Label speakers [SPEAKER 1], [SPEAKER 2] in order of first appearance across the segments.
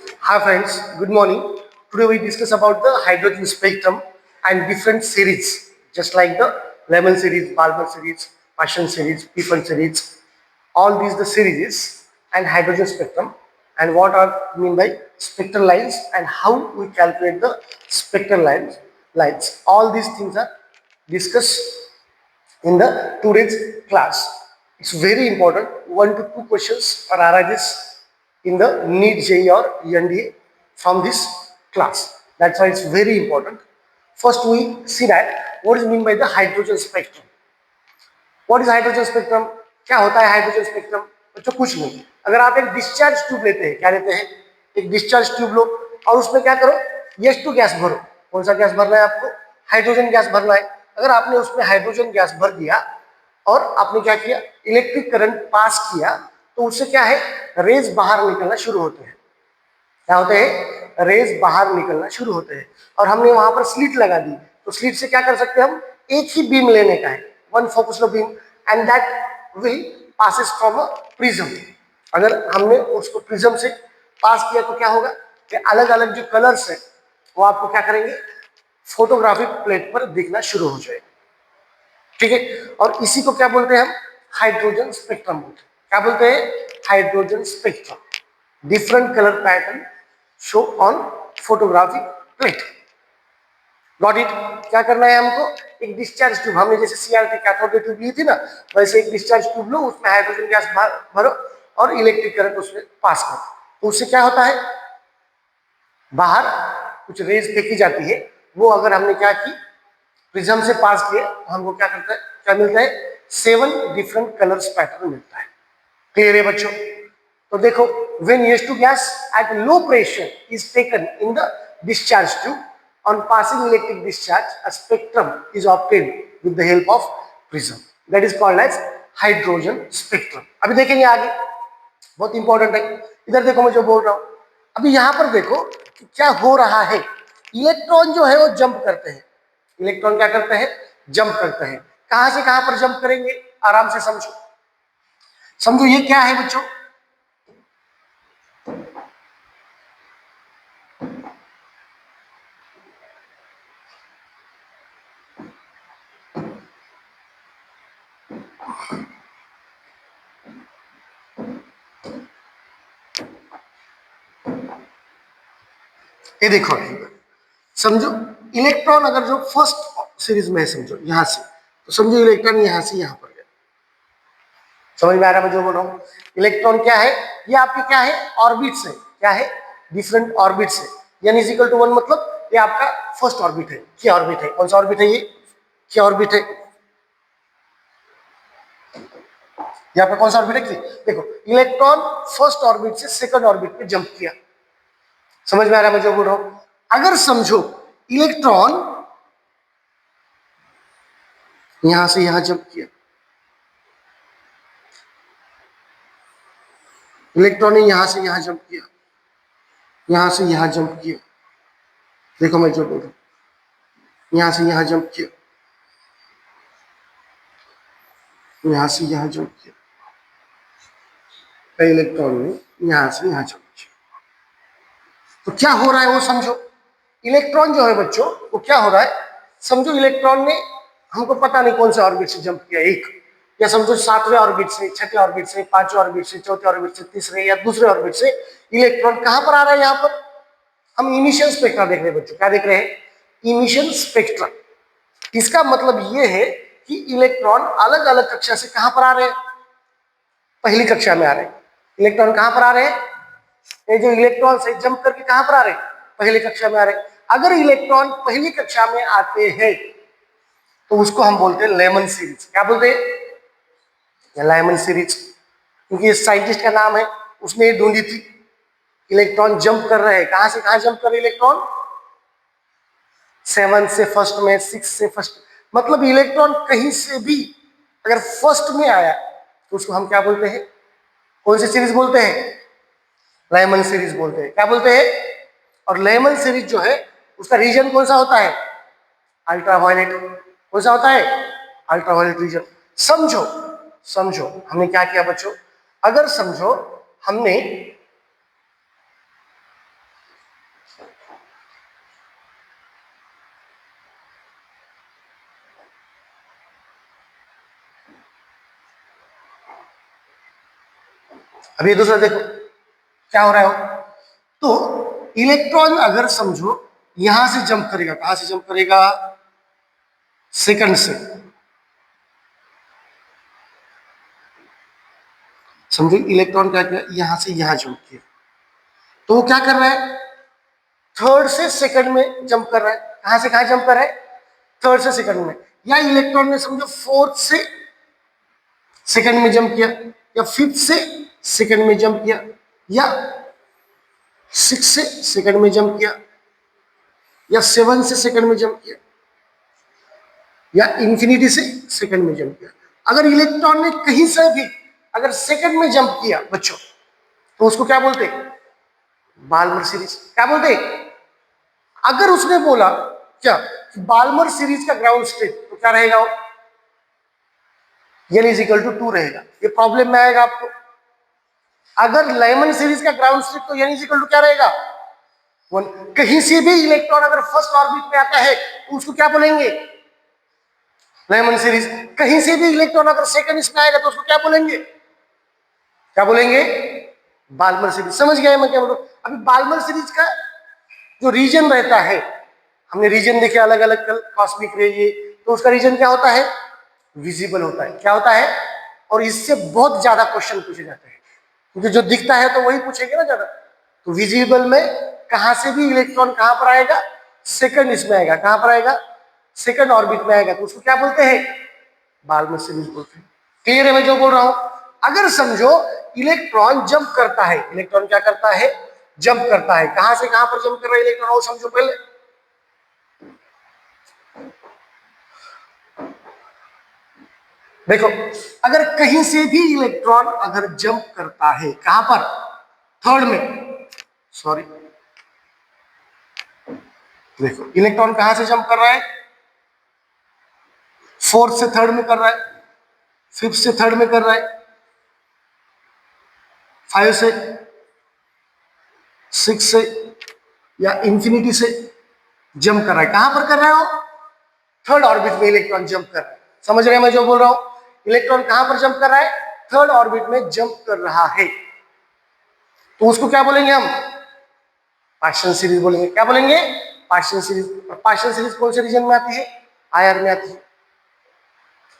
[SPEAKER 1] Hi friends, good morning. Today we discuss about the hydrogen spectrum and different series, just like the Lemon series, Balmer series, Passion series, Piffen series. All these the series and hydrogen spectrum and what are mean by spectral lines and how we calculate the spectral lines. All these things are discussed in the today's class. It's very important. 1 to 2 questions are arises in the NEET JEE or ENDA from this class. That's why it's very important. First, we see that what is mean by the hydrogen spectrum. What is hydrogen spectrum? क्या होता है hydrogen spectrum? बच्चों कुछ नहीं. अगर आप एक discharge tube लेते हैं, क्या लेते हैं? एक डिस्चार्ज ट्यूब लो और उसमें क्या करो? H2 गैस भरो. कौन सा गैस भरना है आपको? हाइड्रोजन गैस भरना है. अगर आपने उसमें हाइड्रोजन गैस भर दिया और आपने क्या किया? इलेक्ट्रिक करंट पास किया, तो उससे क्या है? रेज बाहर निकलना शुरू होते हैं. क्या होते हैं? रेज बाहर निकलना शुरू होते हैं. और हमने वहां पर स्लिट लगा दी, तो स्लिट से क्या कर सकते हैं हम? एक ही बीम लेने का है, one focused beam, and that will passes from a prism. अगर हमने उसको प्रिज्म से पास किया तो क्या होगा कि अलग अलग जो कलर्स है वो आपको क्या करेंगे? फोटोग्राफिक प्लेट पर दिखना शुरू हो जाएगा. ठीक है. और इसी को क्या बोलते हैं हम? हाइड्रोजन स्पेक्ट्रम बोलते हैं. क्या बोलते हैं? Hydrogen spectrum. Different colour pattern show on photographic plate. Got it? क्या करना है हमको? एक डिस्चार्ज ट्यूब, हमने जैसे सीआरटी कैथोड ट्यूब ली थी ना, वैसे एक डिस्चार्ज ट्यूब लो, उसमें हाइड्रोजन गैस भरो और इलेक्ट्रिक करंट उसमें पास करो. तो उससे क्या होता है? बाहर कुछ रेज फेंकी जाती है, वो अगर हमने क्या की? प्रिज्म से पास किए तो हमको क्या करता है? क्या मिलता है? 7 डिफरेंट कलर्स पैटर्न मिलता है. क्लियर है बच्चों? तो देखो, when H2 gas at low pressure is taken in the discharge tube, on passing electric discharge, a spectrum is obtained with the help of prism. That is called as hydrogen spectrum. अभी देखेंगे आगे, बहुत important है. इधर देखो मैं जो बोल रहा हूं, अभी यहां पर देखो कि क्या हो रहा है. इलेक्ट्रॉन जो है वो जंप करते हैं. इलेक्ट्रॉन क्या करते हैं? जंप करते हैं. कहां से कहां पर जंप करेंगे? आराम से समझो. समझो ये क्या है बच्चों? ये देखो, समझो इलेक्ट्रॉन अगर जो फर्स्ट सीरीज में है, समझो यहां से, तो समझो इलेक्ट्रॉन यहां से यहां पर गया. समझ में आ रहा है मैं जो बोल रहा हूं? इलेक्ट्रॉन क्या है? ये आपके क्या है? ऑर्बिट्स है. क्या है? डिफरेंट ऑर्बिट्स है. n इज इक्वल टू 1 मतलब ये आपका फर्स्ट ऑर्बिट है. क्या ऑर्बिट है? कौन सा ऑर्बिट है ये? क्या ऑर्बिट है? ये आपका कौन सा ऑर्बिट है? देखो, इलेक्ट्रॉन फर्स्ट ऑर्बिट से सेकंड ऑर्बिट में जंप किया. समझ में आ रहा है मैं जो बोल रहा हूं? अगर समझो इलेक्ट्रॉन यहां से यहां जंप किया, इलेक्ट्रॉन ने यहां से यहां जंप किया, यहां से यहां जंप किया. देखो मैं जो बोल रहा हूं, यहां से यहां जंप किया, यहां से यहां जंप किया. इलेक्ट्रॉन ने यहां से यहां जंप किया, तो क्या हो रहा है वो समझो. इलेक्ट्रॉन जो है बच्चों वो क्या हो रहा है? समझो इलेक्ट्रॉन ने, हमको पता नहीं कौन से ऑर्बिट से जंप किया, एक, या समझो 7वें ऑर्बिट से, 6ठे ऑर्बिट से, 5वें ऑर्बिट से, 4थे ऑर्बिट से, तीसरे या दूसरे ऑर्बिट से इलेक्ट्रॉन कहां पर आ रहा है? यहां पर हम इमिशन स्पेक्ट्रा देख रहे हैं बच्चों. क्या देख रहे हैं? Emission spectra. इसका मतलब ये है कि इलेक्ट्रॉन अलग अलग कक्षा से कहां पर आ रहे हैं? पहली कक्षा में आ रहे हैं. इलेक्ट्रॉन कहां पर आ रहे हैं? ये जो इलेक्ट्रॉन से जंप करके कहां पर आ रहे हैं? पहली कक्षा में आ रहे हैं. अगर इलेक्ट्रॉन पहली कक्षा में आते हैं तो उसको हम बोलते हैं लेमन सीरीज. क्या बोलते हैं? Lyman series. क्योंकि इस साइंटिस्ट का नाम है, उसने ये ढूंढी थी. इलेक्ट्रॉन जंप कर रहे हैं. कहां से कहां जंप कर रहे हैं इलेक्ट्रॉन? 7 से फर्स्ट में, 6 से फर्स्ट. मतलब इलेक्ट्रॉन कहीं से भी अगर फर्स्ट में आया तो उसको हम क्या बोलते हैं? कौन सी सीरीज बोलते हैं? लेमन सीरीज बोलते हैं. क्या बोलते हैं? और लेमन सीरीज जो है उसका रीजन कौन सा होता है? अल्ट्रावायलेट. कौन सा होता है? Ultraviolet region. समझो, समझो हमने क्या किया बच्चों. अगर समझो हमने अभी दूसरा देखो क्या हो रहा है हो। तो इलेक्ट्रॉन अगर समझो यहां से जंप करेगा, कहां से जंप करेगा, सेकंड से। समझो इलेक्ट्रॉन क्या किया, यहां से यहां जंप किया, तो वो क्या कर रहा है, थर्ड से सेकंड में जंप कर रहा है। कहां से कहां जंप कर रहा है, थर्ड से सेकंड में। या इलेक्ट्रॉन ने समझो फोर्थ से सेकंड में जंप किया, या फिफ्थ से सेकंड में जंप किया, या सिक्स से सेकंड में जंप किया, या सेवन से सेकंड में जंप किया, या इंफिनिटी से सेकंड में जंप किया। अगर इलेक्ट्रॉन ने कहीं से भी अगर सेकंड में जंप किया बच्चों, तो उसको क्या बोलते, बाल्मर सीरीज। क्या बोलते, अगर उसने बोला क्या बाल्मर सीरीज का ग्राउंड स्टेट, तो क्या रहेगा, n इज इक्वल टू 2 रहेगा। ये प्रॉब्लम में आएगा आपको। अगर लेमन सीरीज का ग्राउंड स्टेट, तो n इज इक्वल टू क्या रहेगा, 1। कहीं से भी इलेक्ट्रॉन अगर फर्स्ट ऑर्बिट में आता है तो उसको क्या बोलेंगे, लेमन सीरीज। कहीं से भी इलेक्ट्रॉन अगर सेकंड इसमें आएगा तो उसको क्या बोलेंगे, क्या बोलेंगे, बाल्मर सीरीज। समझ गए मैं क्या बोल रहा हूं। अभी बाल्मर सीरीज का जो रीजन रहता है, हमने रीजन देखे अलग अलग कल, कॉस्मिक रे ये, तो उसका रीजन क्या होता है, विजिबल होता है। क्या होता है, और इससे बहुत ज्यादा क्वेश्चन पूछे जाते हैं, क्योंकि जो दिखता है तो वही पूछेंगे ना ज्यादा। तो विजिबल में कहां से भी इलेक्ट्रॉन कहां पर आएगा, सेकंड इसमें आएगा, कहां पर आएगा, सेकंड ऑर्बिट में आएगा, तो उसको क्या बोलते हैं, बाल्मर सीरीज बोलते हैं। क्लियर है मैं जो बोल रहा हूं। अगर समझो इलेक्ट्रॉन जंप करता है, इलेक्ट्रॉन क्या करता है, जंप करता है। कहां से कहां पर जंप कर रहा है इलेक्ट्रॉन, वो समझो पहले। देखो अगर कहीं से भी इलेक्ट्रॉन अगर जंप करता है, कहां पर, थर्ड में, सॉरी, देखो इलेक्ट्रॉन कहां से जंप कर रहा है, फोर्थ से थर्ड में कर रहा है, फिफ्थ से थर्ड में कर रहा है, फाइव से, सिक्स से, या इंफिनिटी से जंप कर रहा है। कहां पर कर रहा है वो, थर्ड ऑर्बिट में इलेक्ट्रॉन जंप कर रहा है। समझ रहे हैं मैं जो बोल रहा हूं, इलेक्ट्रॉन कहां पर जंप कर रहा है, थर्ड ऑर्बिट में जंप कर रहा है, तो उसको क्या बोलेंगे हम, पार्शियल सीरीज बोलेंगे। क्या बोलेंगे, पार्शियल सीरीज। और पार्शियल सीरीज कौन से रीजन में आती है, आयर में आती है।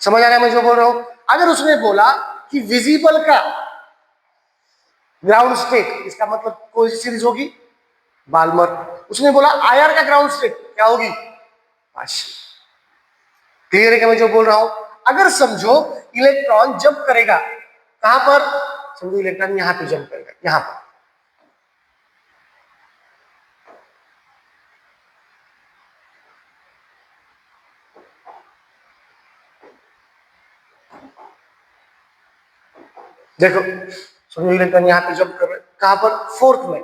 [SPEAKER 1] समझ आ रहा है मैं जो बोल रहा हूं। अगर उसने बोला कि विजिबल का ग्राउंड स्टेट, इसका मतलब कौन सी सीरीज होगी, बाल्मर। उसने बोला आयर का ग्राउंड स्टेट क्या होगी, पार्शियल। क्लियर है क्या मैं जो बोल रहा हूं। अगर समझो इलेक्ट्रॉन जंप करेगा, कहां पर, समझो इलेक्ट्रॉन यहां पे जंप करेगा, यहां पर, देखो समझो इलेक्ट्रॉन यहां पे जंप कर रहा है, कहां पर, फोर्थ में।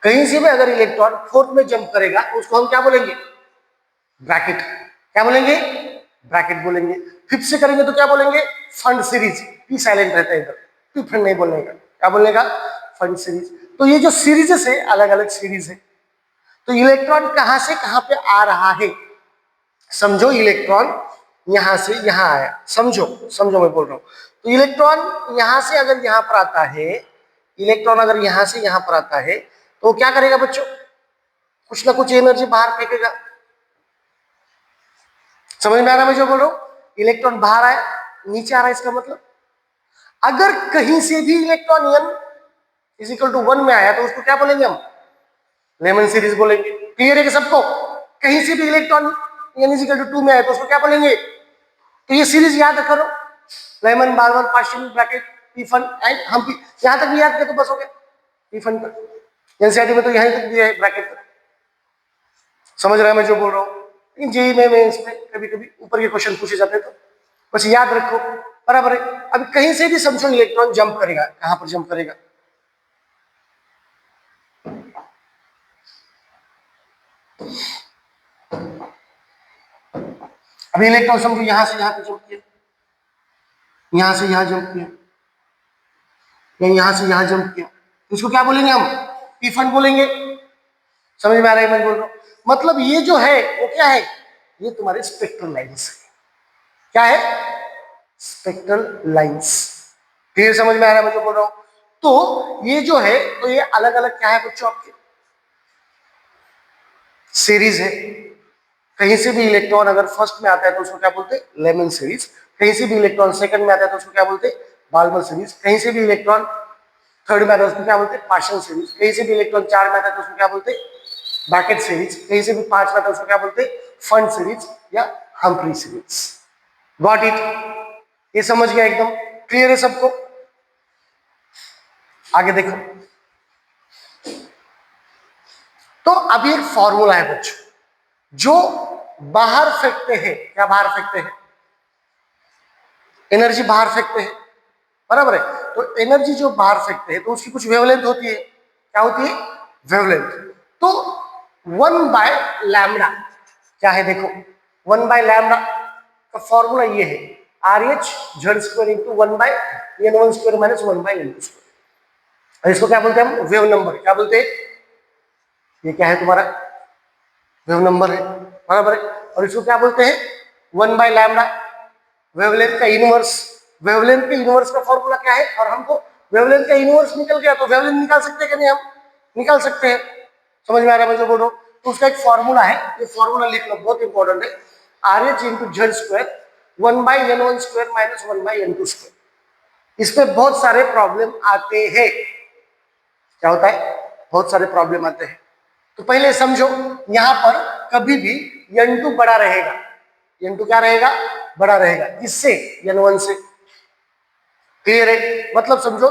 [SPEAKER 1] कहीं से भी अगर इलेक्ट्रॉन फोर्थ में जंप करेगा तो उसको हम क्या बोलेंगे, ब्रैकेट। क्या बोलेंगे, ब्रैकेट बोलेंगे। फिफ्थ से करेंगे तो क्या बोलेंगे, फंड सीरीज। पी साइलेंट रहता है इधर, पी फंड नहीं बोलने का, क्या बोलने का, फंड सीरीज। तो ये जो सीरीजेस है अलग अलग सीरीज है। तो इलेक्ट्रॉन कहां से कहां पे आ रहा है, समझो इलेक्ट्रॉन यहां से यहां आया, समझो समझो मैं बोल रहा हूं। तो इलेक्ट्रॉन यहां से अगर यहां पर आता है, इलेक्ट्रॉन अगर यहां से यहां पर आता है तो क्या करेगा बच्चों, कुछ ना कुछ एनर्जी बाहर फेंकेगा। समझ में आ रहा है मैं जो बोल रहा हूं। इलेक्ट्रॉन बाहर आया, नीचे आ रहा है, इसका मतलब अगर कहीं से भी electron n is equal to 1 में आया तो उसको क्या बोलेंगे हम, लेमन सीरीज बोलेंगे। क्लियर है कि सबको। कहीं से भी electron n is equal to 2 में आया तो उसको क्या बोलेंगे, तो ये सीरीज याद करो, लेमन, बार्बर, पार्शियल, Brackett, Pfund and Humphrey. यहां तक भी याद किया तो बस हो गया, पी फन का एनसीईआरटी में तो यहां तक दिया है ब्रैकेट का। समझ रहा है मैं जो बोल रहा हूं। लेकिन जेई में इसमें कभी कभी ऊपर के क्वेश्चन पूछे जाते हैं, तो बस याद रखो, बराबर है। अभी कहीं से भी समझो इलेक्ट्रॉन जंप करेगा, कहां पर जंप करेगा, अभी इलेक्ट्रॉन समझो यहां से यहां पे जंप किया, यहां से यहां जंप किया या यहां से यहां जंप किया, इसको क्या बोलेंगे हम? पी फंड बोलेंगे। समझ में आ रहा है मैं बोल रहा हूं? मतलब ये जो है वो क्या है? ये तुम्हारे स्पेक्ट्रल लाइंस है। क्या है? Spectral lines. क्लियर? समझ में आ रहा है मैं जो बोल रहा हूं? तो ये जो है, तो ये अलग अलग क्या है बच्चों आपके? सीरीज है। कहीं से भी इलेक्ट्रॉन अगर फर्स्ट में आता है तो उसको क्या बोलते हैं? Lyman series. कहीं से भी इलेक्ट्रॉन सेकंड में आता है तो उसको क्या बोलते हैं? Balmer series. कहीं से भी इलेक्ट्रॉन थर्ड में आता है उसको क्या बोलते हैं? Partial series. कहीं से भी इलेक्ट्रॉन चार में आता है तो उसको क्या बोलते हैं? Baked series. कहीं से भी पांच में आता है उसको क्या बोलते हैं? फंड सीरीज या हम्फ्री सीरीज। Got it? ये समझ गया एकदम? क्लियर है सबको? आगे देखो, तो अभी एक फॉर्मूला है बच्चों, जो बाहर फेंकते हैं, क्या बाहर फेंकते हैं? एनर्जी बाहर फेंकते हैं, बराबर है? तो एनर्जी जो बाहर फेंकते हैं तो उसकी कुछ वेवलेंथ होती है। क्या होती है? वेवलेंथ। तो 1/λ क्या है? देखो, 1/λ का फॉर्मूला ये है, RH झड़ square into 1/n1² minus 1/n2²। और इसको क्या बोलते हैं हम? Wave number. क्या बोलते हैं? ये क्या है तुम्हारा? वेव नंबर है, बराबर है? और इसको क्या बोलते हैं? 1/λ। वेवलेंथ का इनवर्स। वेवलेंथ के इनवर्स का फॉर्मूला क्या है? और हमको वेवलेंथ का इनवर्स निकल गया तो वेवलेंथ निकाल सकते हैं कि नहीं? हम निकाल सकते हैं। समझ में आ रहा है मैं जो बोल रहा हूँ? तो उसका एक फॉर्मूला है, ये फॉर्मूला लिख लो, बहुत इंपॉर्टेंट है। RH इंटू झड़ स्क्वायर 1/n1² माइनस 1/n2²। इसमें बहुत सारे प्रॉब्लम आते हैं। क्या होता है? बहुत सारे प्रॉब्लम आते हैं। तो पहले समझो, यहां पर कभी भी n2 बड़ा रहेगा। n2 क्या रहेगा? बड़ा रहेगा। किससे? n1 से। क्लियर है? मतलब समझो,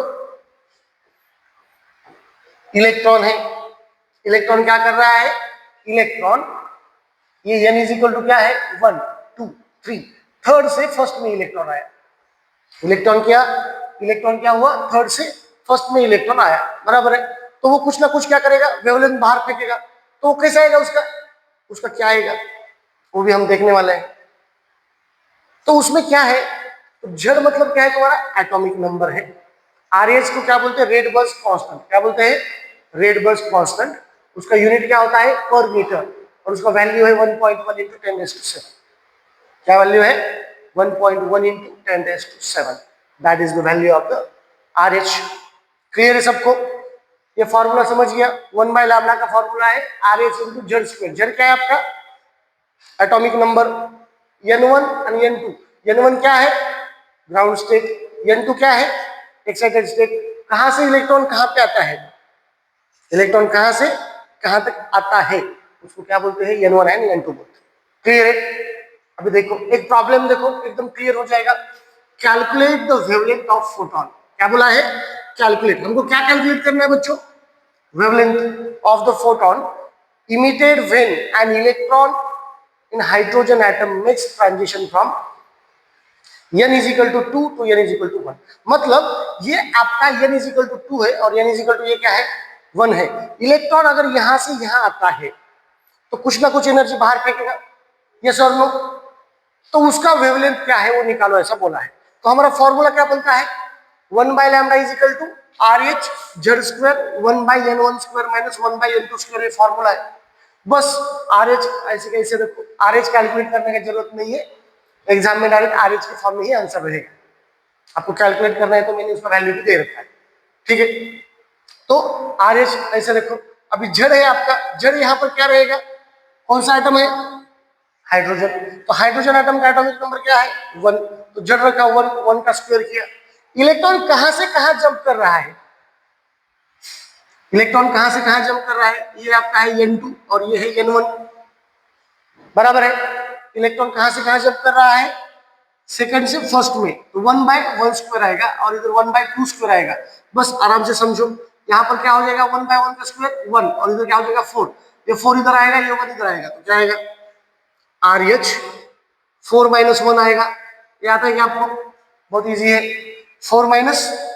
[SPEAKER 1] इलेक्ट्रॉन है, इलेक्ट्रॉन क्या कर रहा है? इलेक्ट्रॉन, ये n इज इक्वल टू क्या है? 1 2 3, थर्ड से फर्स्ट में इलेक्ट्रॉन आया। इलेक्ट्रॉन क्या हुआ? थर्ड से फर्स्ट में इलेक्ट्रॉन आया, बराबर है? तो वो कुछ ना कुछ क्या करेगा? वेवलेंथ बाहर फेंकेगा। तो वो कैसे आएगा? उसका क्या आएगा वो भी हम देखने वाले हैं। तो उसमें क्या है? तो जड़ मतलब क्या है तुम्हारा? एटॉमिक नंबर है। RH को क्या बोलते हैं? Red burst constant. क्या बोलते हैं? Red burst constant. उसका यूनिट क्या होता है? पर मीटर। और उसका वैल्यू है 1.1 इंटू 10⁻⁷। क्या वैल्यू है? 1.1 into 10⁻⁷। That is the value of the RH। Clear है सबको? ये फॉर्मूला समझ गया? 1/λ का फॉर्मूला है RH into Z square. Z क्या है आपका? Atomic number. n1 और n2। n1 क्या है? Ground state. n2 क्या है? Excited state. कहां से इलेक्ट्रॉन कहां पे आता है? इलेक्ट्रॉन कहां से कहां तक आता है उसको क्या बोलते हैं? n1 एंड n2 बोलते हैं। क्लियर है? अभी देखो एक प्रॉब्लम, देखो एकदम क्लियर हो जाएगा। Calculate the wavelength of photon. क्या बोला है? कैलकुलेट। हमको क्या कैलकुलेट करना है बच्चों? wavelength of the photon emitted when an electron in hydrogen atom makes transition from n is equal to 2 to n is equal to 1। मतलब ये आपका n is equal to 2 है और n is equal to ये क्या है? 1 है। Electron अगर यहां से यहां आता है तो कुछ ना कुछ एनर्जी बाहर फेंकेगा, यस और नो? तो उसका वेवलेंथ क्या है वो निकालो, ऐसा बोला है। तो हमारा फॉर्मूला क्या बनता है? 1/λ is equal to RH Z square 1/n1² minus 1/n2²। ये फॉर्मूला है। बस RH ऐसे कैसे रखो, RH कैलकुलेट करने की जरूरत नहीं है। एग्जाम में डायरेक्ट RH के फॉर्म में ही आंसर रहेगा। आपको कैलकुलेट करना है तो मैंने उसका वैल्यू भी दे रखा है। ठीक है? तो RH ऐसे रखो। अभी जड़ है आपका, जड़ यहां पर क्या रहेगा? कौन सा आइटम है? हाइड्रोजन। तो हाइड्रोजन एटम का एटॉमिक नंबर क्या है? 1। तो जड़ रखा 1, 1 का स्क्वायर किया। इलेक्ट्रॉन कहां से कहां जंप कर रहा है? इलेक्ट्रॉन कहां से कहां जंप कर रहा है? ये आपका है n2 और ये है n1, बराबर है? इलेक्ट्रॉन कहां से कहां जंप कर रहा है? सेकंड से फर्स्ट में। तो 1/1² आएगा और इधर 1/2² आएगा। बस आराम से समझो। यहां पर क्या हो जाएगा? 1/1 का स्क्वायर 1 और इधर क्या हो जाएगा? 4। ये 4 इधर आएगा, ये 1 इधर आएगा, तो क्या आएगा? RH 4 - 1 आएगा। ये आता है क्या आपको? बहुत इजी है। 4 -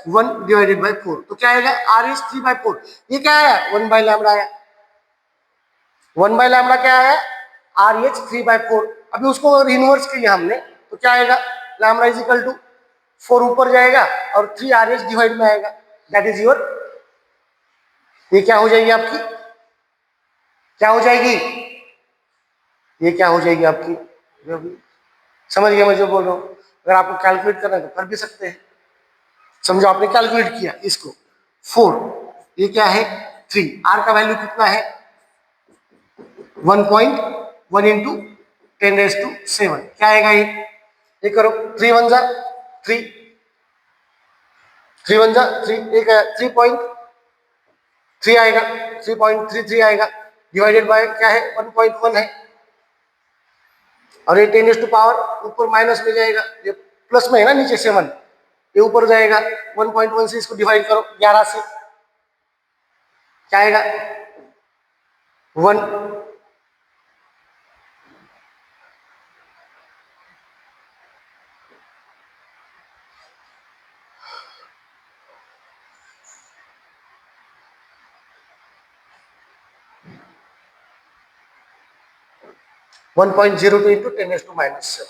[SPEAKER 1] 1 डिवाइडेड बाय 4, तो क्या आएगा? RH 3/4। ये क्या आया? 1/λ आया। 1/λ क्या आया? RH 3/4। अभी उसको इनवर्स किया हमने तो क्या आएगा? लैम्बडा इज इक्वल टू 4 ऊपर जाएगा और 3 RH डिवाइड में आएगा, दैट इज योर, ये क्या हो जाएगी आपकी, क्या हो जाएगी, ये क्या हो जाएगी आपकी, समझ गया मैं जो बोल रहा हूं। अगर आपको कैलकुलेट करना है तो कर भी सकते हैं। समझो आपने कैलकुलेट किया इसको, 4, ये क्या है 3, आर का वैल्यू कितना है 1.1 इंटू 10⁻⁷, क्या आएगा ये करो, 3 1 जा 3, 3 1 जा 3, एक 3.3 आएगा, 3.33 आएगा, डिवाइडेड बाय क्या है 1.1 है, और ये 10⁻⁴ ऊपर माइनस में जाएगा, ये प्लस में है ना नीचे 7, ये ऊपर जाएगा 1.1 से इसको डिवाइड करो 11 से, क्या आएगा 1, 1.02 इंटू 10⁻⁻⁷,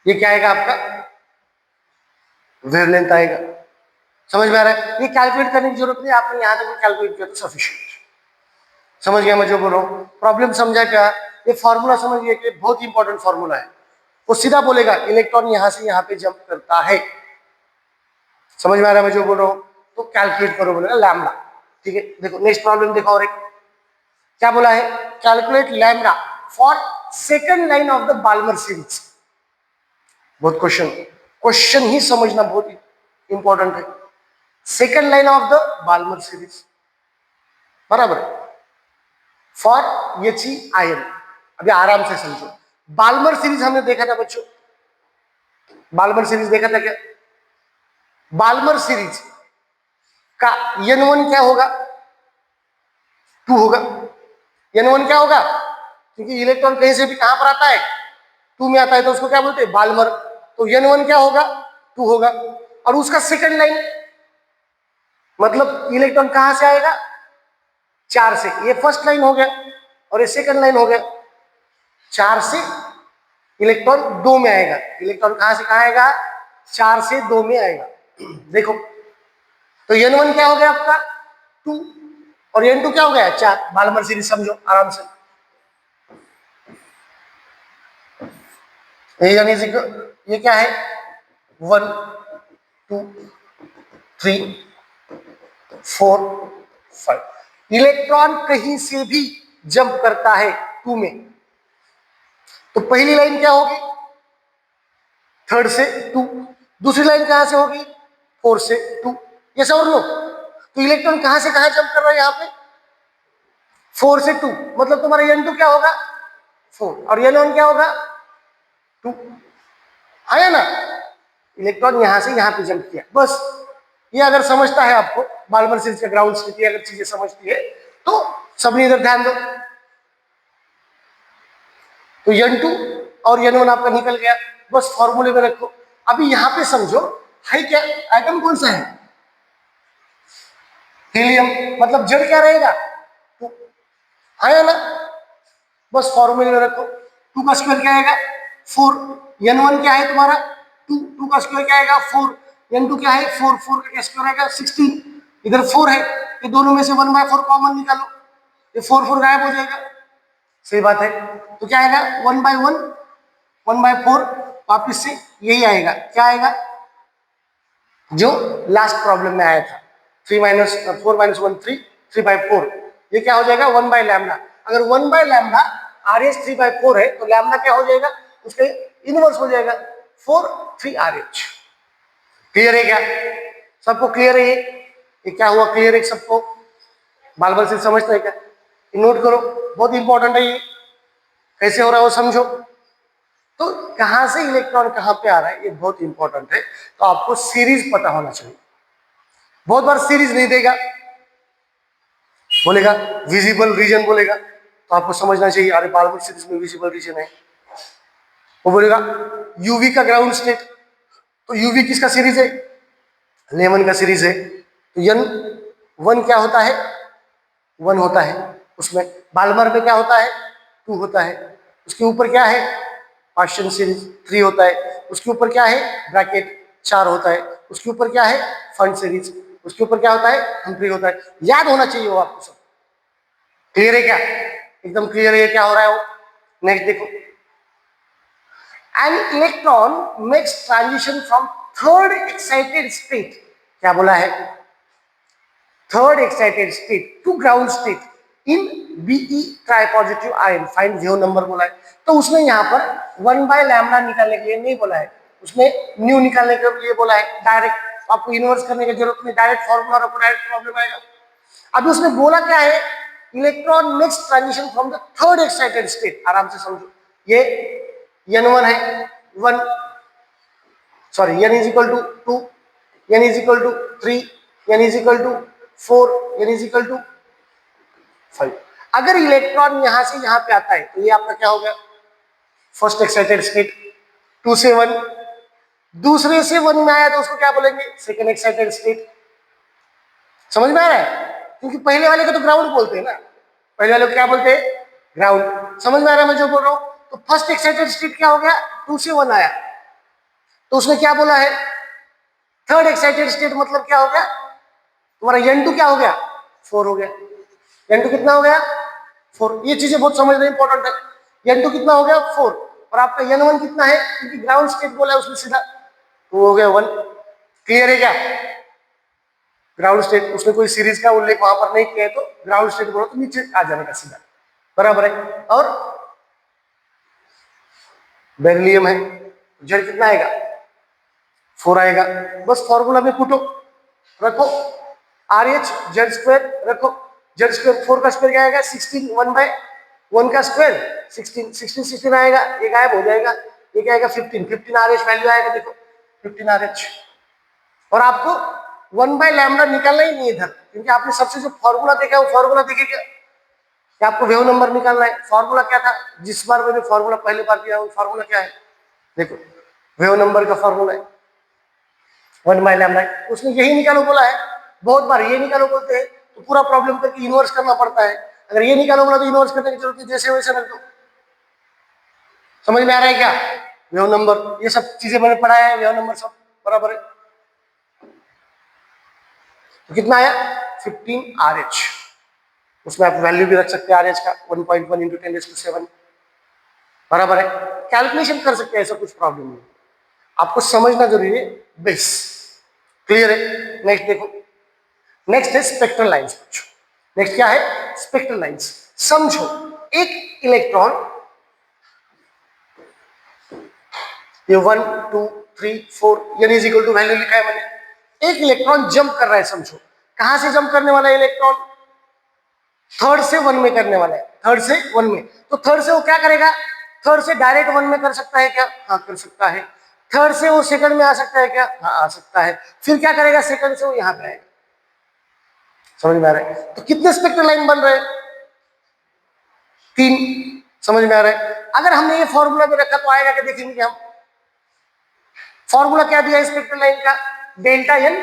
[SPEAKER 1] ये क्या आएगा आपका वेवलेंथ आएगा। समझ में आ रहा है, ये कैलकुलेट करने की जरूरत नहीं, आपने यहां तक कैलकुलेट किया तो सफिशिएंट। समझ गया मैं जो बोल रहा हूँ, प्रॉब्लम समझा क्या, ये फॉर्मूला समझिए कि बहुत इंपॉर्टेंट फॉर्मूला है, वो सीधा बोलेगा इलेक्ट्रॉन यहां से यहां पे जंप करता है। समझ में आ रहा है मैं जो बोल रहा हूँ, तो कैलकुलेट करो बोलेगा लैम्डा। ठीक है, देखो नेक्स्ट प्रॉब्लम देखो, और एक क्या बोला है, calculate lambda for second line of the Balmer series. बहुत क्वेश्चन ही समझना बहुत इंपॉर्टेंट है। Second line of the Balmer series बराबर, फॉर एच आयन। अभी आराम से समझो, बाल्मर सीरीज हमने देखा था बच्चों, बाल्मर सीरीज देखा था क्या, बाल्मर सीरीज का N1 क्या होगा 2 होगा, N1 क्या होगा, क्योंकि इलेक्ट्रॉन कहीं से भी कहां पर आता है 2 में आता है, तो उसको क्या बोलते हैं बाल्मर, तो N1 क्या होगा 2 होगा, और उसका सेकंड लाइन मतलब इलेक्ट्रॉन कहां से आएगा 4 से, ये फर्स्ट लाइन हो गया और ये सेकंड लाइन हो गया, 4 से इलेक्ट्रॉन 2 में आएगा, इलेक्ट्रॉन कहां से कहां आएगा 4 से 2 में आएगा। देखो तो N1 क्या हो गया आपका 2 और N2 क्या हो गया 4, बाल्मर सीरीज समझो आराम से, ये क्या है 1 2 3 4 5, इलेक्ट्रॉन कहीं से भी जंप करता है 2 में, तो पहली लाइन क्या होगी 3 से 2, दूसरी लाइन कहां से होगी 4 से 2, ये समझ लो। तो इलेक्ट्रॉन कहां से कहां जंप कर रहा है यहां पे 4 से 2, मतलब तुम्हारा N2 क्या होगा 4 और N1 क्या होगा 2, आया ना, इलेक्ट्रॉन यहां से यहां पे जंप किया, बस ये अगर समझता है आपको बाल्मर सीरीज का ग्राउंड स्थिति अगर चीजें समझती है तो सबने इधर ध्यान दो, तो N2 और N1 आपका निकल गया, बस फॉर्मूले में रखो। अभी यहां पे समझो है क्या, एटम कौन सा है हीलियम, मतलब जड़ क्या रहेगा 2, आया ना, बस फॉर्मूले में रखो, 2 का स्क्वायर क्या आएगा 4, N1 क्या है तुम्हारा 2, 2 का स्क्वायर क्या आएगा 4, N2 क्या है 4, 4 का स्क्वायर आएगा 16, इधर 4 है, ये दोनों में से 1/4 कॉमन निकालो, ये 4 4 गायब हो जाएगा, सही बात है, तो क्या आएगा 1/1 1/4, वापिस से यही आएगा, क्या आएगा जो लास्ट प्रॉब्लम में आया था 4 - 1 3, 3/4, ये क्या हो जाएगा 1/λ, अगर 1/λ RH 3/4 है तो लैम्डा क्या हो जाएगा उसके इनवर्स हो जाएगा 4 3 RH। क्लियर है क्या, सबको क्लियर है ये क्या हुआ, क्लियर है सबको, बाल्मर से समझते हैं क्या, नोट करो बहुत इंपॉर्टेंट है ये, कैसे हो रहा है वो समझो, तो कहां से इलेक्ट्रॉन कहां पे आ रहा है ये बहुत इंपॉर्टेंट है, तो आपको सीरीज पता होना चाहिए। बहुत बार सीरीज नहीं देगा, बोलेगा विजिबल रीजन बोलेगा, तो आपको समझना चाहिए अरे बाल्मर सीरीज में विजिबल रीजन है, वो बोलेगा यूवी का ग्राउंड स्टेट, तो यूवी किसका सीरीज है लेमन का सीरीज है, तो N1 क्या होता है 1 होता है, उसमें बाल्मर में क्या होता है 2 होता है, उसके ऊपर क्या है पार्शियल सीरीज 3 होता है, उसके ऊपर क्या है ब्रैकेट चार होता है, उसके ऊपर क्या है फंड सीरीज, उसके ऊपर क्या होता है हम्फ्री होता है, याद होना चाहिए वो आपको सब। क्लियर है क्या, एकदम क्लियर है क्या हो रहा है वो। नेक्स्ट देखो, an electron makes transition from third excited state, क्या बोला है third excited state to ground state in BE tri positive ion, find zero number बोला है। तो उसने यहाँ पर 1/λ निकालने के लिए नहीं बोला है, उसने न्यू निकालने के लिए बोला है डायरेक्ट, आपको इन्वर्स करने की जरूरत नहीं, डायरेक्ट फॉर्मूला और डायरेक्ट प्रॉब्लम आएगा। अभी उसने बोला क्या है, electron makes transition from the third excited state, आराम से समझो, ये n1 है 1, sorry n is equal to 2, n is equal to 3, n is equal to 4, n is equal to 5। अगर इलेक्ट्रॉन यहां से यहां पे आता है तो ये आपका क्या हो गया फर्स्ट एक्साइटेड स्टेट, 2 से 1, दूसरे से 1 में आया तो उसको क्या बोलेंगे सेकेंड एक्साइटेड स्टेट। समझ में आ रहा है, क्योंकि पहले वाले को तो ग्राउंड बोलते हैं ना, पहले वाले को क्या बोलते हैं ग्राउंड। समझ में आ रहा है मैं जो बोल रहा हूं, तो फर्स्ट एक्साइटेड स्टेट क्या हो गया 2 से 1 आया, तो उसने क्या बोला है थर्ड एक्साइटेड स्टेट, मतलब क्या हो गया तुम्हारा n2 क्या हो गया 4 हो गया, n2 कितना हो गया 4, ये चीजें बहुत समझना इंपॉर्टेंट है। n2 कितना हो गया 4, और आपका n1 कितना है, क्योंकि ग्राउंड स्टेट बोला है उसने सीधा, तो हो गया 1। क्लियर है क्या, ग्राउंड स्टेट उसने कोई सीरीज का उल्लेख वहां पर नहीं किया है, तो ग्राउंड स्टेट बोलो तो नीचे आ जाने का सीधा, बराबर है। और बेरिलियम है, जेड कितना आएगा 4 आएगा, बस फॉर्मूला में पुटो रखो RH जेड स्क्वायर रखो, जेड स्क्वायर 4 का स्क्वायर क्या आएगा 16, 1/1 का स्क्वायर 16, 16 16 आएगा, ये गायब हो जाएगा, ये क्या आएगा 15, 15 RH वैल्यू आएगा, देखो 15 RH। और आपको 1/λ निकालना ही नहीं है इधर, क्योंकि आपने सबसे जो फॉर्मूला देखा है वो फॉर्मूला देखे क्या, कि आपको वेव नंबर निकालना है। फॉर्मूला क्या था, जिस बार मैंने फॉर्मूला पहली बार किया वो फॉर्मूला क्या है, देखो वेव नंबर का फॉर्मूला है 1/λ, उसने यही निकालो बोला है, बहुत बार ये निकालो बोलते हैं तो पूरा प्रॉब्लम करके इन्वर्स करना पड़ता है, अगर ये निकालो बोला तो इन्वर्स करने की जरूरत नहीं, जैसे वैसे रख दो। समझ में आ रहा है क्या, वेव नंबर ये सब चीजें मैंने पढ़ाया है, वेव नंबर सब बराबर है। तो कितना आया 15 RH, उसमें आप वैल्यू भी रख सकते हैं RH का 1.1 × 10⁷ बराबर है, कैलकुलेशन कर सकते हैं, ऐसा कुछ प्रॉब्लम नहीं, आपको समझना जरूरी है बेस। क्लियर है, नेक्स्ट देखो, नेक्स्ट है स्पेक्ट्रल लाइंस। नेक्स्ट क्या है स्पेक्ट्रल लाइंस। समझो एक इलेक्ट्रॉन, ये 1 2 3 4 n is equal to value लिखा है मैंने, एक इलेक्ट्रॉन जंप कर रहा है, समझो कहां से जंप करने वाला है इलेक्ट्रॉन, थर्ड से 1 में करने वाला है, थर्ड से 1 में, तो थर्ड से वो क्या करेगा, थर्ड से डायरेक्ट 1 में कर सकता है क्या, हाँ कर सकता है। थर्ड से वो सेकंड में आ सकता है क्या, हाँ आ सकता है। फिर क्या करेगा सेकंड से वो यहां पे आएगा। समझ में आ रहा है, तो कितने स्पेक्ट्रल लाइन बन रहे हैं 3। समझ में आ रहा है, अगर हमने ये फॉर्मूला में रखा तो आएगा क्या, देखेंगे हम फॉर्मूला क्या दिया स्पेक्ट्रल लाइन का, delta n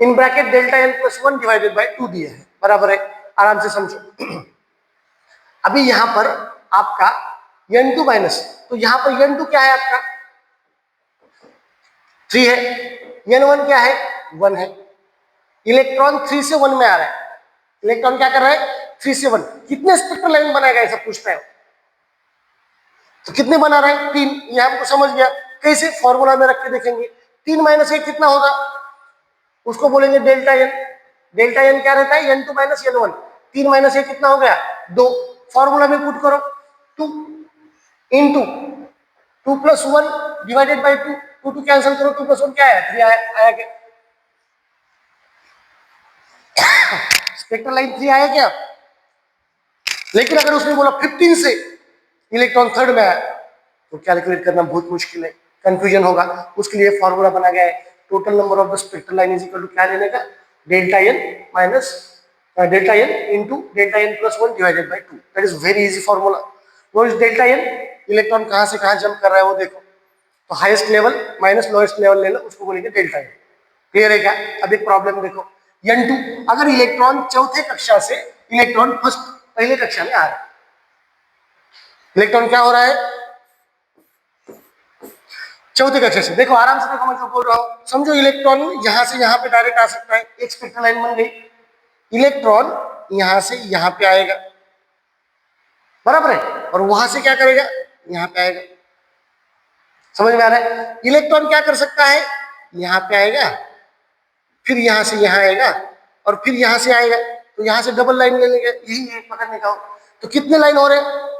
[SPEAKER 1] in bracket delta n + 1 divided by 2 दिया है, बराबर है, आराम से समझो। अभी यहां पर आपका n2 माइनस, तो यहां पर n2 क्या है आपका 3 है, n1 क्या है 1 है, इलेक्ट्रॉन 3 से 1 में आ रहा है, इलेक्ट्रॉन क्या कर रहा है 3 से 1, कितने स्पेक्ट्रल लाइन बनाएगा ऐसा पूछता है, तो कितने बना रहा है 3, ये हमको समझ गया, कैसे फॉर्मूला में रख के देखेंगे, 3 - 1 कितना होगा, उसको बोलेंगे डेल्टा n, डेल्टा n क्या रहता है n2 - n1, 3 - 1 कितना हो गया 2, फॉर्मूला में पुट करो 2 × 2 + 1 डिवाइडेड बाय 2, 2 कैंसिल करो, 2 + 1 क्या है 3 आया क्या, स्पेक्ट्रल लाइन 3 आया क्या। लेकिन अगर उसने बोला 15 से इलेक्ट्रॉन थर्ड में आया तो कैलकुलेट करना बहुत मुश्किल है, कंफ्यूजन होगा, उसके लिए फॉर्मूला बना गया है, total number of the spectral line is equal to क्या लेने का, delta n minus delta n into delta n + 1 divided by 2, that is very easy formula. वो इज डेल्टा n, इलेक्ट्रॉन कहां से कहां जंप कर रहा है वो देखो, तो highest level minus lowest level ले लो, उसको बोलेंगे डेल्टा n। क्लियर है क्या, अब एक प्रॉब्लम देखो n2, अगर इलेक्ट्रॉन चौथे कक्षा से इलेक्ट्रॉन फर्स्ट पहले कक्षा में आ रहा है, इलेक्ट्रॉन क्या हो रहा है चौथे कक्षा से। देखो आराम से देखो, मैं जो बोल रहा हूँ समझो। इलेक्ट्रॉन यहां से यहां पे डायरेक्ट आ सकता है, एक स्पेक्ट्रल लाइन बन गई। इलेक्ट्रॉन यहां से यहां पे आएगा, बराबर है, और वहां से क्या करेगा, यहां पे आएगा। समझ में आ रहा है? इलेक्ट्रॉन क्या कर सकता है, यहां पे आएगा, फिर यहां से यहां आएगा, और फिर यहां से आएगा। तो यहां से डबल लाइन ले लेंगे, यही है पकड़ने का। तो कितने लाइन हो रहे हैं,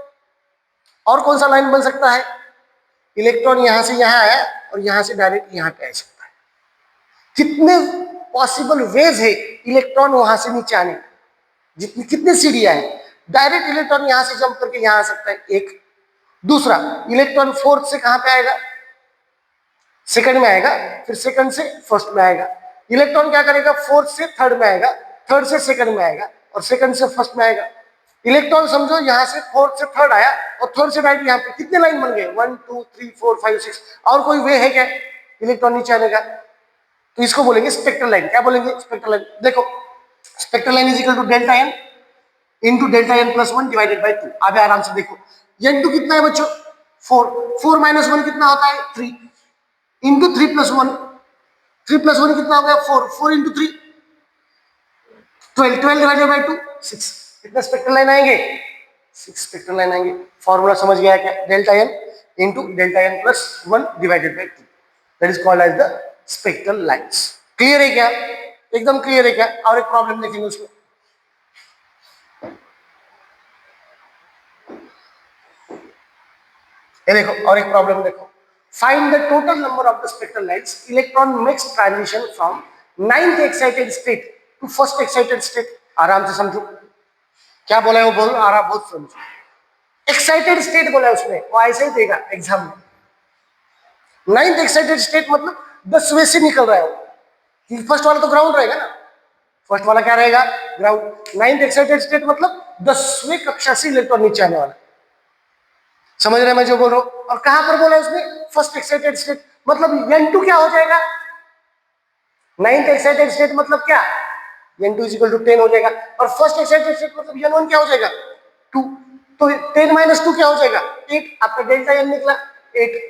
[SPEAKER 1] और कौन सा लाइन बन सकता है? इलेक्ट्रॉन यहां से यहां आया और यहां से डायरेक्ट यहां पे आ सकता है। कितने पॉसिबल वेज है इलेक्ट्रॉन वहां से नीचे आने, जितनी कितनी सीढ़ियां हैं। डायरेक्ट इलेक्ट्रॉन यहां से जंप करके यहां आ सकता है, एक। दूसरा, इलेक्ट्रॉन फोर्थ से कहां पे आएगा, सेकंड में आएगा, फिर सेकंड से फर्स्ट में आएगा। इलेक्ट्रॉन क्या करेगा, फोर्थ से थर्ड में आएगा, थर्ड से सेकंड में आएगा, और सेकंड से फर्स्ट में आएगा। इलेक्ट्रॉन समझो यहां से फोर्थ से थर्ड आया और थर्ड से डायरेक्ट यहाँ पे कितने लाइन बन गए, 1 2 3 4 5 6। और कोई वे है क्या इलेक्ट्रॉन नीचे आने का? तो इसको बोलेंगे स्पेक्ट्रल लाइन। क्या बोलेंगे, स्पेक्ट्रल लाइन। देखो spectral line is equal to delta N into delta N plus 1 divided by 2। अब आराम से देखो, एन टू कितना है बच्चों, 4, 4 माइनस 1 कितना होता है, 3, इंटू 3 प्लस 1, 3 प्लस 1 कितना हो गया, 4, 4 इंटू 3 12, 12 डिवाइडेड बाई 2 6। कितने स्पेक्ट्रल लाइन आएंगे, 6 स्पेक्ट्रल लाइन आएंगे। फॉर्मूला समझ गया क्या, delta N into delta N plus 1 divided by 2, that is called as the spectral lines. Clear है क्या, एकदम क्लियर है क्या? और एक प्रॉब्लम देखेंगे उसमें। ये देखो, और एक प्रॉब्लम देखो, find the total number of the spectral lines electron makes transition from 9th excited state to first excited state. आराम से समझो क्या बोला है वो, बोल आराम बहुत समझो। एक्साइटेड स्टेट बोला है उसने, वो ऐसे ही देगा एग्जाम में। 9th एक्साइटेड स्टेट मतलब 10वें से निकल रहा है वो। फर्स्ट वाला तो ग्राउंड रहेगा ना, फर्स्ट वाला क्या रहेगा, ग्राउंड। 9th एक्साइटेड स्टेट मतलब 10वें कक्षा से इलेक्ट्रॉन नीचे आने वाला। समझ रहे हैं मैं जो बोल रहा हूं? और कहां पर बोला उसने, फर्स्ट एक्साइटेड स्टेट। मतलब n2 क्या हो जाएगा, 9th एक्साइटेड स्टेट मतलब क्या, n2 इज इक्वल टू 10 हो जाएगा। और फर्स्ट एक्साइटेड स्टेट मतलब n1 क्या हो जाएगा, 2। तो 10 माइनस 2 क्या हो जाएगा, 8। आपका डेल्टा n निकला 8।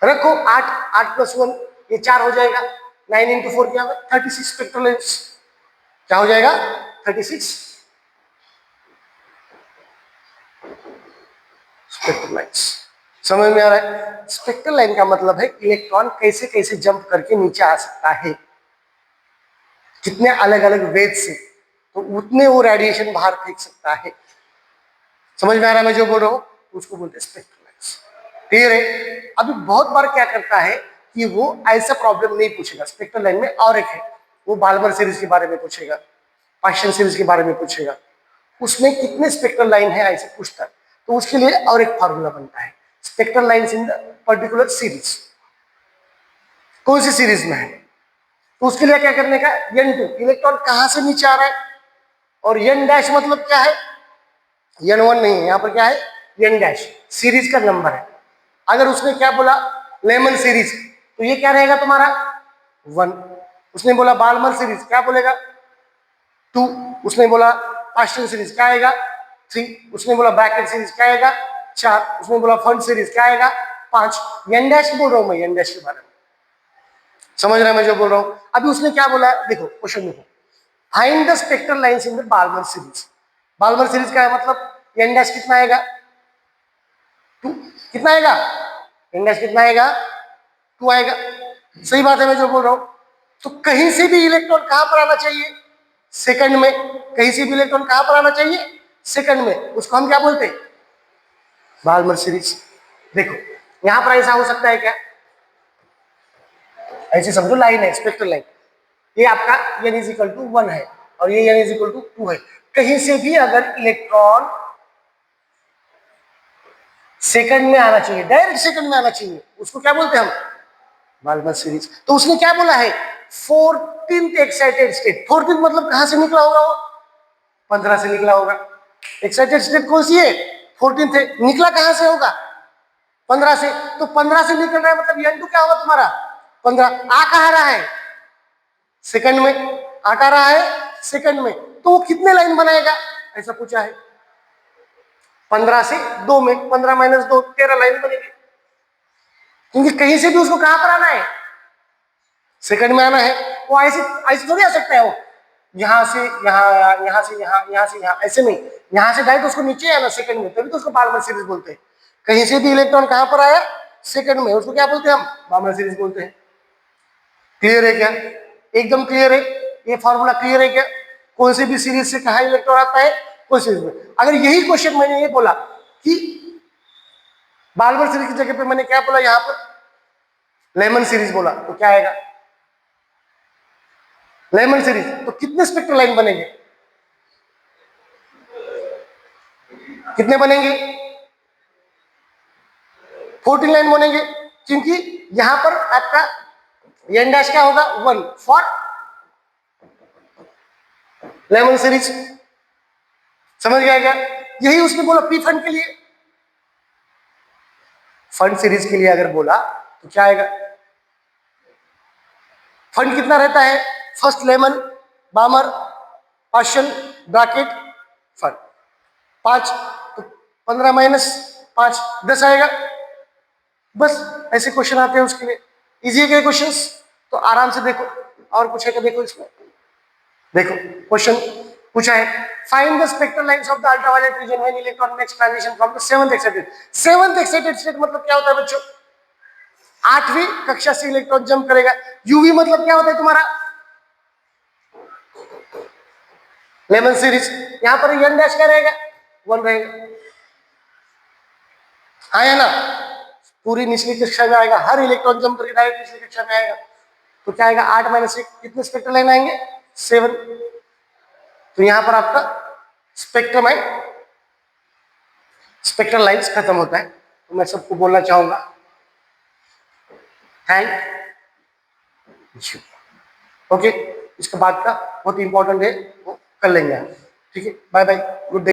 [SPEAKER 1] रखो 8, 8 प्लस 1 ये 4 हो जाएगा। 9 इंटू 4 क्या होगा, 36 स्पेक्ट्रल लाइन्स। क्या हो जाएगा, 36 स्पेक्ट्रल लाइन्स। समझ में आ रहा है? स्पेक्ट्रल लाइन का मतलब है इलेक्ट्रॉन कैसे कैसे जंप करके नीचे आ सकता है, कितने अलग अलग वेग से, तो उतने वो रेडिएशन बाहर फेंक सकता है। समझ में आ रहा है मैं जो बोल रहा हूं, उसको बोलते हैं स्पेक्ट्रल लाइन्स। क्लियर है? अभी बहुत बार क्या करता है कि वो ऐसा प्रॉब्लम नहीं पूछेगा स्पेक्ट्रल लाइन में। और एक है, वो बाल्मर सीरीज के बारे में पूछेगा, पाश्चन सीरीज के बारे में पूछेगा, उसमें कितने स्पेक्ट्रल लाइन है ऐसे पूछता है। तो उसके लिए और एक फार्मूला बनता है, spectral lines in the particular series, कौन सी सीरीज में है। तो उसके लिए क्या करने का, n2 इलेक्ट्रॉन कहां से नीचे आ रहा है, और n डैश मतलब क्या है, n1 नहीं है, यहां पर क्या है, n डैश सीरीज का नंबर है। अगर उसने क्या बोला लेमन सीरीज, तो ये क्या रहेगा तुम्हारा 1। उसने बोला बाल्मर सीरीज, क्या बोलेगा 2। उसने बोला पाश्चन सीरीज क्या आएगा 3। उसने बोला ब्रैकेट सीरीज क्या आएगा 4। उसने बोला फंड सीरीज क्या आएगा 5। एन डैश बोल रहा हूं मैं, एन डैश के बारे में। समझ रहे हैं मैं जो बोल रहा हूं? अभी उसने क्या बोला, देखो क्वेश्चन देखो, find the spectral lines in the Balmer series. Balmer series का है मतलब एन डैश कितना आएगा 2। कितना आएगा, एन डैश कितना आएगा 2 आएगा। सही बात है मैं जो बोल रहा हूं। तो कहीं से भी इलेक्ट्रॉन कहां पर आना चाहिए, सेकंड में। कहीं से भी इलेक्ट्रॉन कहां पर आना चाहिए, सेकंड में। उसको हम क्या बोलते हैं, बाल्मर सीरीज। देखो यहां पर ऐसा हो सकता है क्या, ऐसे समझो लाइन है स्पेक्ट्रल लाइन, ये आपका n इज इक्वल टू 1 है और ये n इज इक्वल टू 2 है। कहीं से भी अगर इलेक्ट्रॉन सेकंड में आना चाहिए, डायरेक्ट सेकंड में आना चाहिए, उसको क्या बोलते हैं हम, बाल्मर सीरीज। तो उसने क्या बोला है 14th एक्साइटेड स्टेट। 14th मतलब कहां से निकला होगा वो, 15 से निकला होगा। एक्साइटेड स्टेट कौन सी है, 14th है। निकला कहां से होगा, 15 से। तो 15 से निकल रहा है मतलब n2 क्या होगा तुम्हारा 15। आ कहां रहा है, सेकंड में। आ कहां रहा है, सेकंड में। तो वो कितने लाइन बनाएगा ऐसा पूछा है, 15 से 2 में, 15 माइनस 2 13 लाइन बनेगी। क्योंकि कहीं से भी उसको कहां पर आना है, सेकंड में आना है। वो ऐसे ऐसे थोड़ी आ सकता है, वो यहां से यहां, यहां से यहां, यहां से यहां, ऐसे नहीं, यहां से डायरेक्ट उसको नीचे आना सेकंड में, तभी तो उसको बार्मर सीरीज बोलते हैं। कहीं से भी इलेक्ट्रॉन कहां पर आया, सेकंड में, उसको क्या बोलते हैं हम, बार्मर सीरीज बोलते हैं। क्लियर है क्या, एकदम क्लियर है, ये फॉर्मूला क्लियर है क्या, कौन से भी सीरीज से कहा इलेक्ट्रॉन आता है, कौन सीरीज में। अगर यही क्वेश्चन मैंने ये बोला कि बार्मर सीरीज की जगह पे मैंने क्या बोला, यहां पर लेमन सीरीज बोला, तो क्या आएगा, लेमन सीरीज, तो कितने स्पेक्ट्रल लाइन बनेंगे, कितने बनेंगे, 14 लाइन बनेंगे, क्योंकि यहां पर आपका एन डैश क्या होगा, 1 फॉर लेमन सीरीज। समझ गया क्या, यही उसने बोला पी फंड के लिए, फंड सीरीज के लिए अगर बोला तो क्या आएगा, फंड कितना रहता है, first lemon, बामर, partial, bracket, fund 5, तो 15 माइनस 5 10 आएगा। बस ऐसे क्वेश्चन आते हैं उसके लिए, इजी है क्या क्वेश्चंस, तो आराम से देखो, और कुछ है क्या देखो इसमें, देखो क्वेश्चन पूछा है, find the spectral lines of the ultraviolet region when electron makes transition from the seventh excited. Seventh excited state मतलब क्या होता है बच्चों, 8वीं कक्षा से इलेक्ट्रॉन जंप करेगा। यूवी मतलब क्या होता है तुम्हारा, लेमन सीरीज, यहां पर एन डैश क्या रहेगा, 1 रहेगा, हाँ या ना, पूरी निचली कक्षा में आएगा, हर इलेक्ट्रॉन जंप करके डायरेक्ट निचली कक्षा में आएगा, तो क्या आएगा 8 माइनस 1, कितने स्पेक्ट्रल लाइन आएंगे, 7। तो यहां पर आपका स्पेक्ट्रम है, स्पेक्ट्रल लाइंस खत्म होता है। तो मैं सबको बोलना चाहूंगा थैंक यू। ओके, इसके बाद का बहुत इंपॉर्टेंट है, वो कर लेंगे, ठीक है, बाय बाय, गुड डे।